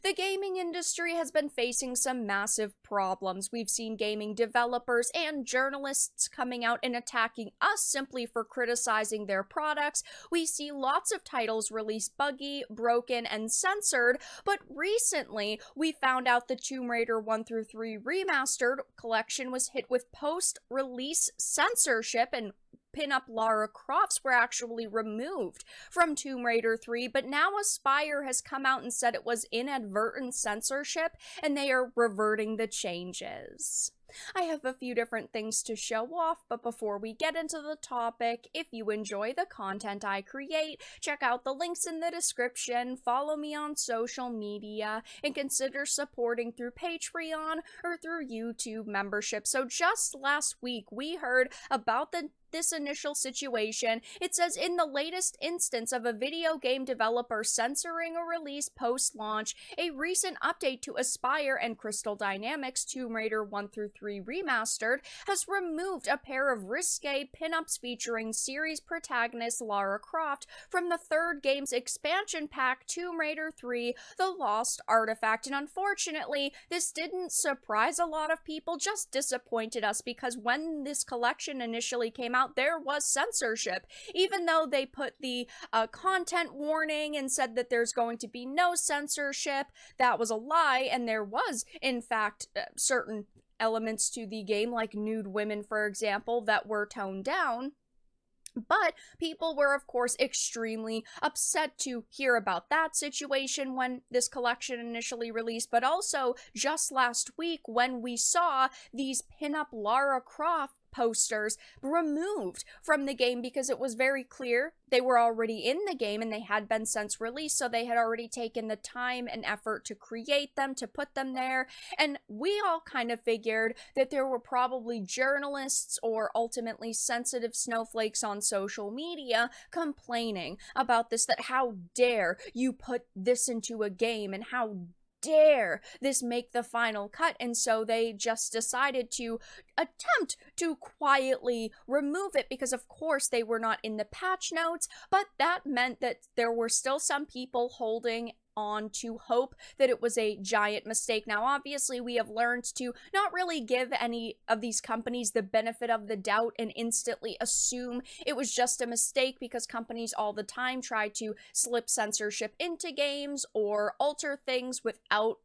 the gaming industry has been facing some massive problems. We've seen gaming developers and journalists coming out and attacking us simply for criticizing their products. We see lots of titles released buggy, broken, and censored, but recently we found out the Tomb Raider 1 through 3 remastered collection was hit with post-release censorship, and Pinup Lara Crofts were actually removed from Tomb Raider 3, but now Aspyr has come out and said it was inadvertent censorship, and they are reverting the changes. I have a few different things to show off, but before we get into the topic, if you enjoy the content I create, check out the links in the description, follow me on social media, and consider supporting through Patreon or through YouTube membership. So just last week, we heard about this initial situation. It says, in the latest instance of a video game developer censoring a release post-launch, a recent update to Aspyr and Crystal Dynamics' Tomb Raider 1 through 3 Remastered has removed a pair of risque pinups featuring series protagonist Lara Croft from the third game's expansion pack, Tomb Raider 3: The Lost Artifact. And unfortunately, this didn't surprise a lot of people, just disappointed us, because when this collection initially came out, there was censorship. Even though they put the content warning and said that there's going to be no censorship, that was a lie, and there was, in fact, certain elements to the game, like nude women, for example, that were toned down. But people were, of course, extremely upset to hear about that situation when this collection initially released, but also just last week when we saw these Pinup Lara Croft posters removed from the game, because it was very clear they were already in the game and they had been since released, so they had already taken the time and effort to create them, to put them there. And we all kind of figured that there were probably journalists or ultimately sensitive snowflakes on social media complaining about this, that how dare you put this into a game, and how dare this make the final cut. And so they just decided to attempt to quietly remove it, because of course they were not in the patch notes, but that meant that there were still some people holding on to hope that it was a giant mistake. Now, obviously, we have learned to not really give any of these companies the benefit of the doubt and instantly assume it was just a mistake, because companies all the time try to slip censorship into games or alter things without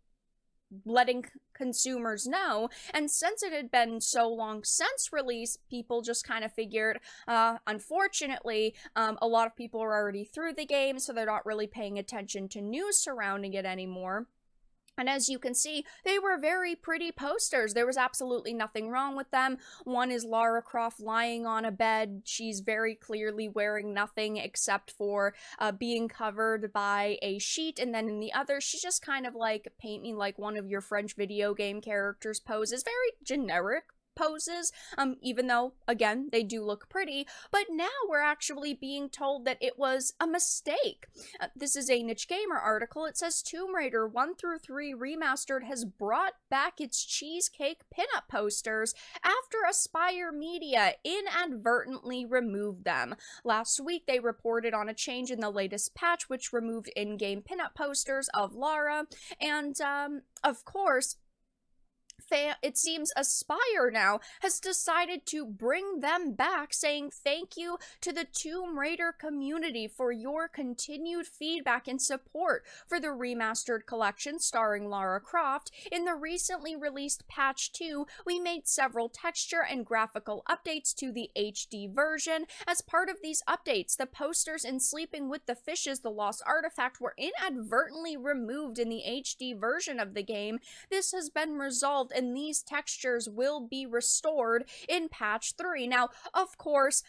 letting consumers know. And since it had been so long since release, people just kind of figured, unfortunately, a lot of people are already through the game, so they're not really paying attention to news surrounding it anymore. And as you can see, they were very pretty posters. There was absolutely nothing wrong with them. One is Lara Croft lying on a bed. She's very clearly wearing nothing except for being covered by a sheet. And then in the other, she's just kind of like, paint me like one of your French video game characters poses. Very generic poses, even though, again, they do look pretty. But now we're actually being told that it was a mistake. This is a Niche Gamer article. It says Tomb Raider 1 through 3 Remastered has brought back its cheesecake pinup posters after Aspyr Media inadvertently removed them. Last week, they reported on a change in the latest patch, which removed in-game pinup posters of Lara, and, of course, it seems Aspyr now has decided to bring them back, saying thank you to the Tomb Raider community for your continued feedback and support for the remastered collection starring Lara Croft. In the recently released patch 2, we made several texture and graphical updates to the HD version. As part of these updates, the posters in Sleeping with the Fishes: The Lost Artifact were inadvertently removed in the HD version of the game. This has been resolved, and these textures will be restored in patch 3. Now, of course,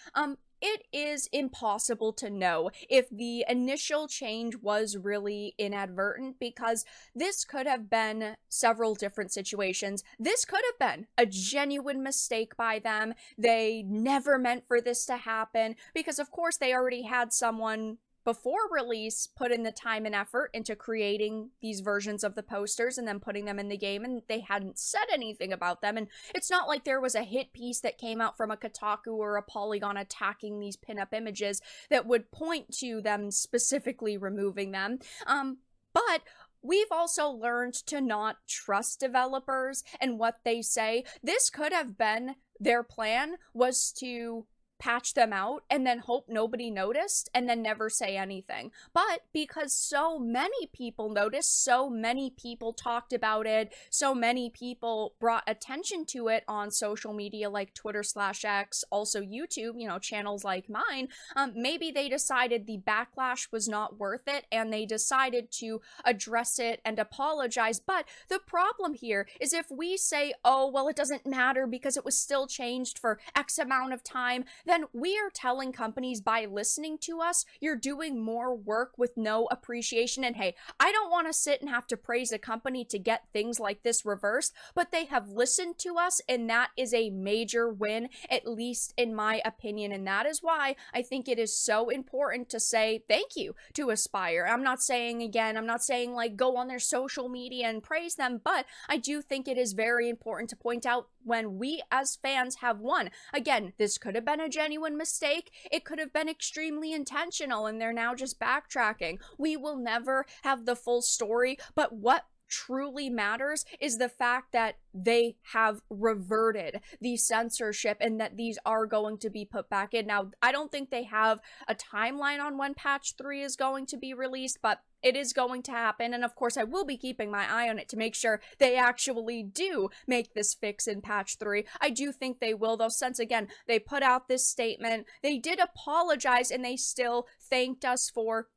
it is impossible to know if the initial change was really inadvertent, because this could have been several different situations. This could have been a genuine mistake by them. They never meant for this to happen, because of course they already had someone before release put in the time and effort into creating these versions of the posters and then putting them in the game, and they hadn't said anything about them. And it's not like there was a hit piece that came out from a Kotaku or a Polygon attacking these pinup images that would point to them specifically removing them. But we've also learned to not trust developers and what they say. This could have been their plan, was to patch them out and then hope nobody noticed and then never say anything. But because so many people noticed, so many people talked about it, so many people brought attention to it on social media like Twitter/X, also YouTube, channels like mine, maybe they decided the backlash was not worth it and they decided to address it and apologize. But the problem here is if we say, oh, well, it doesn't matter because it was still changed for X amount of time, then we are telling companies by listening to us, you're doing more work with no appreciation. And hey, I don't want to sit and have to praise a company to get things like this reversed, but they have listened to us, and that is a major win, at least in my opinion. And that is why I think it is so important to say thank you to Aspyr. I'm not saying like go on their social media and praise them, but I do think it is very important to point out when we as fans have won. Again, this could have been a genuine mistake. It could have been extremely intentional and they're now just backtracking. We will never have the full story, but what truly matters is the fact that they have reverted the censorship and that these are going to be put back in. Now, I don't think they have a timeline on when patch 3 is going to be released, but it is going to happen, and of course I will be keeping my eye on it to make sure they actually do make this fix in patch 3. I do think they will, though, since again they put out this statement, they did apologize, and they still thanked us for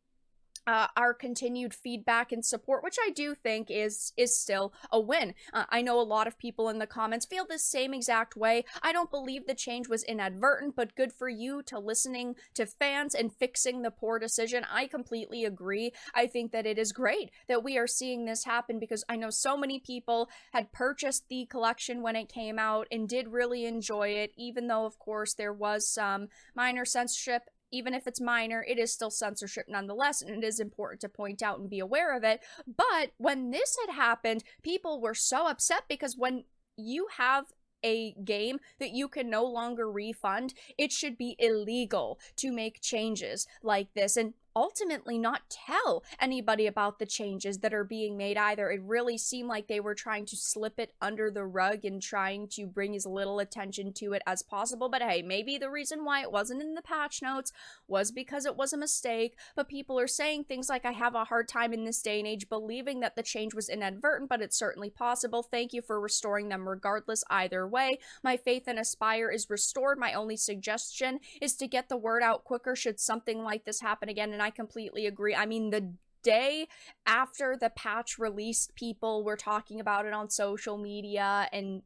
our continued feedback and support, which I do think is still a win. I know a lot of people in the comments feel the same exact way. I don't believe the change was inadvertent, but good for you to listening to fans and fixing the poor decision. I completely agree. I think that it is great that we are seeing this happen because I know so many people had purchased the collection when it came out and did really enjoy it, even though, of course, there was some minor censorship. Even if it's minor, it is still censorship nonetheless, and it is important to point out and be aware of it. But when this had happened, people were so upset because when you have a game that you can no longer refund, it should be illegal to make changes like this and ultimately not tell anybody about the changes that are being made either. It really seemed like they were trying to slip it under the rug and trying to bring as little attention to it as possible. But hey, maybe the reason why it wasn't in the patch notes was because it was a mistake. But people are saying things like, I have a hard time in this day and age believing that the change was inadvertent, but it's certainly possible. Thank you for restoring them regardless either way. My faith in Aspyr is restored. My only suggestion is to get the word out quicker should something like this happen again. And I completely agree. I mean, the day after the patch released, people were talking about it on social media and,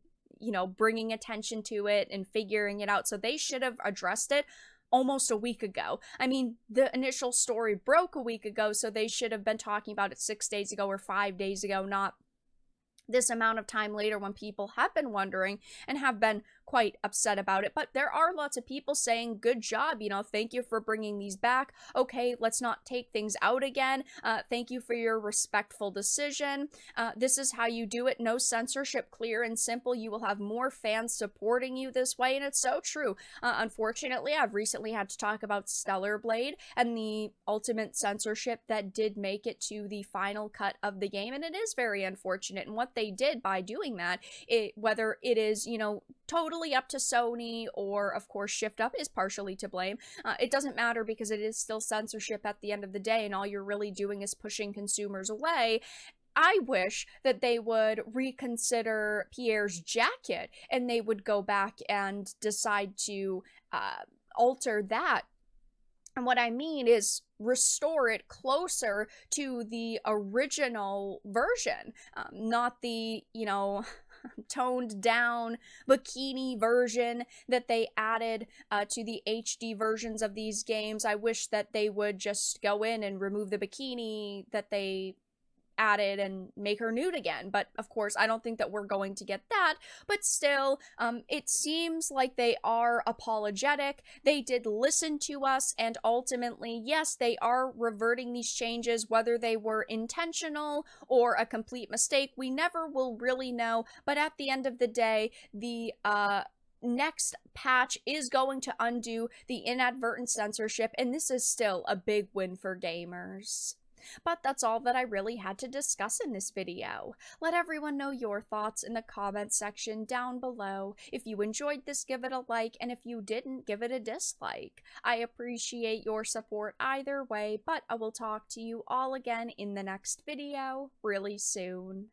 bringing attention to it and figuring it out. So they should have addressed it almost a week ago. I mean, the initial story broke a week ago, so they should have been talking about it 6 days ago or 5 days ago, not this amount of time later when people have been wondering and have been quite upset about it. But there are lots of people saying, good job, thank you for bringing these back. Okay, let's not take things out again. Thank you for your respectful decision. This is how you do it. No censorship, clear and simple. You will have more fans supporting you this way, and it's so true. Unfortunately, I've recently had to talk about Stellar Blade and the ultimate censorship that did make it to the final cut of the game, and it is very unfortunate. And what they did by doing that, whether it is, totally up to Sony or, of course, Shift Up is partially to blame. It doesn't matter because it is still censorship at the end of the day, and all you're really doing is pushing consumers away. I wish that they would reconsider Pierre's jacket and they would go back and decide to alter that. And what I mean is restore it closer to the original version, not the, toned down bikini version that they added to the HD versions of these games. I wish that they would just go in and remove the bikini that they added and make her nude again. But of course, I don't think that we're going to get that. But still, it seems like they are apologetic. They did listen to us, and ultimately, yes, they are reverting these changes, whether they were intentional or a complete mistake. We never will really know. But at the end of the day, the next patch is going to undo the inadvertent censorship, and this is still a big win for gamers. But that's all that I really had to discuss in this video. Let everyone know your thoughts in the comments section down below. If you enjoyed this, give it a like, and if you didn't, give it a dislike. I appreciate your support either way, but I will talk to you all again in the next video really soon.